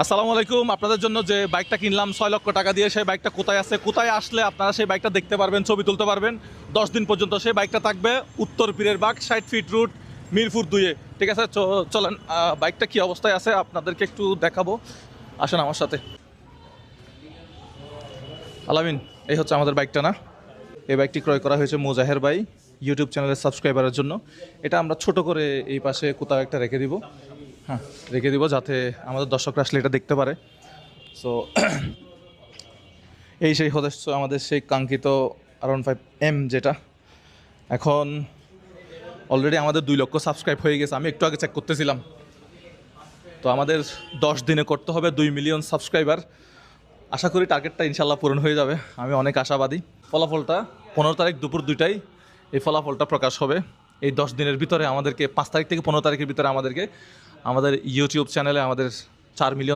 আসসালামু আলাইকুম। আপনাদের জন্য যে বাইকটা কিনলাম 6 লক্ষ টাকা দিয়ে, সেই বাইকটা কোথায় আছে, কোথায় আসলে আপনারা সেই বাইকটা দেখতে পারবেন, ছবি তুলতে পারবেন 10 দিন পর্যন্ত। সেই বাইকটা থাকবে উত্তর পীরের বাগ 60 ফিট রুট মিরপুর 2-এ। ঠিক আছে, চলেন বাইকটা কি অবস্থায় আছে আপনাদেরকে একটু দেখাবো, আসেন আমার সাথে। আলামিন, এই হচ্ছে আমাদের বাইকটা না? এই বাইকটি ক্রয় করা হয়েছে মোজাহের ভাই ইউটিউব চ্যানেলের সাবস্ক্রাইবারের জন্য। এটা আমরা ছোট করে এই পাশে কোথাও একটা রেখে দিব। হ্যাঁ, রেখে দিব যাতে আমাদের দর্শকরা আসলে এটা দেখতে পারে। সো এই সেই হচ্ছে আমাদের সেই কাঙ্ক্ষিত R15M, যেটা এখন অলরেডি আমাদের 2 লক্ষ সাবস্ক্রাইব হয়ে গেছে। আমি একটু আগে চেক করতেছিলাম। তো আমাদের 10 দিনে করতে হবে 2 মিলিয়ন সাবস্ক্রাইবার। আশা করি টার্গেটটা ইনশাল্লাহ পূরণ হয়ে যাবে, আমি অনেক আশাবাদী। ফলাফলটা 15 তারিখ দুপুর 2টায় এই ফলাফলটা প্রকাশ হবে। এই 10 দিনের ভিতরে আমাদেরকে 5 তারিখ থেকে 15 তারিখের ভিতরে আমাদের ইউটিউব চ্যানেলে আমাদের 4 মিলিয়ন